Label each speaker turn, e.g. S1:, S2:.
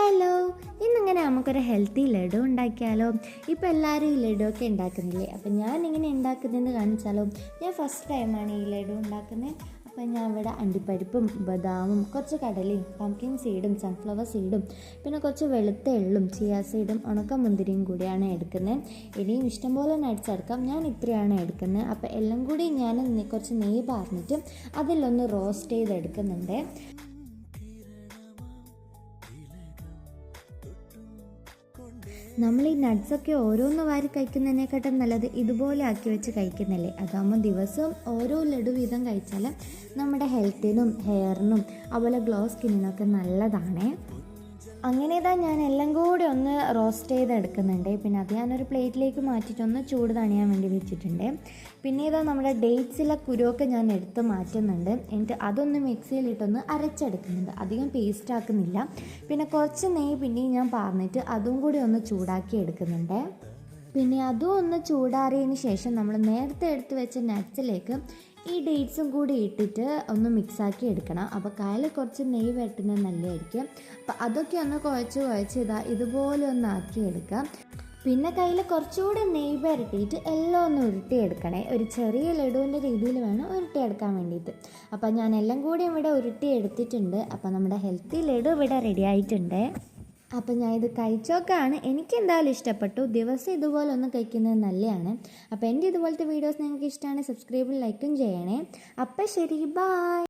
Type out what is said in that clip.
S1: Hello, ഇന്നിങ്ങനെ നമുക്കൊരു healthy laddu ഉണ്ടാക്കിയാലോ? ഇപ്പോൾ എല്ലാവരും ഈ ലഡു ഒക്കെ ഉണ്ടാക്കുന്നില്ലേ? അപ്പോൾ ഞാനിങ്ങനെ ഉണ്ടാക്കുന്നതെന്ന് കാണിച്ചാലോ? ഞാൻ ഫസ്റ്റ് ടൈമാണ് ഈ ലഡു ഉണ്ടാക്കുന്നത്. അപ്പോൾ ഞാൻ ഇവിടെ അണ്ടിപ്പരിപ്പും ബദാമും കുറച്ച് കടലയും പംകിൻ സീഡും സൺഫ്ലവർ സീഡും പിന്നെ കുറച്ച് വെളുത്ത എള്ളും ചിയ സീഡും ഉണക്കമുന്തിരിയും കൂടിയാണ് എടുക്കുന്നത്. ഇനിയും ഇഷ്ടംപോലെ നട്ട്സ് എടുക്കാം, ഞാൻ ഇത്രയാണ് എടുക്കുന്നത്. അപ്പോൾ എല്ലാം കൂടി ഞാൻ കുറച്ച് നെയ്യ് പാർന്നിട്ട് അതിലൊന്ന് റോസ്റ്റ് ചെയ്തെടുക്കുന്നുണ്ട്. നമ്മൾ ഈ നട്ട്സൊക്കെ ഓരോന്ന് വാരി കഴിക്കുന്നതിനെക്കാട്ടും നല്ലത് ഇതുപോലെ ആക്കി വെച്ച് കഴിക്കുന്നില്ലേ? അതാകുമ്പോൾ ദിവസവും ഓരോ ലഡു വീതം കഴിച്ചാൽ നമ്മുടെ ഹെൽത്തിനും ഹെയറിനും അതുപോലെ ഗ്ലോ സ്കിന്നിനൊക്കെ നല്ലതാണ്. അങ്ങനെ ഞാൻ എല്ലാം കൂടി ഒന്ന് റോസ്റ്റ് ചെയ്തെടുക്കുന്നുണ്ട്. പിന്നെ അത് ഞാനൊരു പ്ലേറ്റിലേക്ക് മാറ്റിയിട്ടൊന്ന് ചൂട് തണിയാൻ വേണ്ടി വെച്ചിട്ടുണ്ട്. പിന്നെ നമ്മുടെ ഡേറ്റ്സിലെ കുരുവൊക്കെ ഞാൻ എടുത്ത് മാറ്റുന്നുണ്ട്. എന്നിട്ട് അതൊന്ന് മിക്സിയിലിട്ടൊന്ന് അരച്ചെടുക്കുന്നുണ്ട്, അധികം പേസ്റ്റ് ആക്കുന്നില്ല. പിന്നെ കുറച്ച് നെയ്യ് പിന്നെയും ഞാൻ പാർന്നിട്ട് അതും കൂടി ഒന്ന് ചൂടാക്കി എടുക്കുന്നുണ്ട്. പിന്നെ അതും ഒന്ന് ചൂടാറിയതിന് ശേഷം നമ്മൾ നേരത്തെ എടുത്ത് വെച്ച നട്ട്സിലേക്ക് ഈ ഡേറ്റ്സും കൂടി ഇട്ടിട്ട് ഒന്ന് മിക്സാക്കി എടുക്കണം. അപ്പോൾ കയ്യിൽ കുറച്ച് നെയ്യ് വെട്ടുന്നത് നല്ലതായിരിക്കും. അപ്പോൾ അതൊക്കെ ഒന്ന് കുഴച്ച് ഇതുപോലെ ഒന്ന് ആക്കിയെടുക്കാം. പിന്നെ കയ്യിൽ കുറച്ചുകൂടി നെയ്യ് പുരട്ടിയിട്ട് എല്ലാം ഒന്ന് ഉരുട്ടിയെടുക്കണേ. ഒരു ചെറിയ ലഡുവിൻ്റെ രീതിയിൽ വേണം ഉരുട്ടിയെടുക്കാൻ വേണ്ടിയിട്ട്. അപ്പോൾ ഞാൻ എല്ലാം കൂടി ഇവിടെ ഉരുട്ടിയെടുത്തിട്ടുണ്ട്. അപ്പോൾ നമ്മുടെ ഹെൽത്തി ലഡു ഇവിടെ റെഡി ആയിട്ടുണ്ട്. അപ്പോൾ ഞാൻ ഇത് കഴിച്ചോക്കാണ്, എനിക്ക് എന്തായാലും ഇഷ്ടപ്പെട്ടു. ദിവസം ഇതുപോലെ ഒന്ന് കഴിക്കുന്നത് നല്ലതാണ്. അപ്പോൾ എൻ്റെ ഇതുപോലത്തെ വീഡിയോസ് നിങ്ങൾക്ക് ഇഷ്ടമാണ്, സബ്സ്ക്രൈബും ലൈക്കും ചെയ്യണേ. അപ്പോൾ ശരി, ബൈ.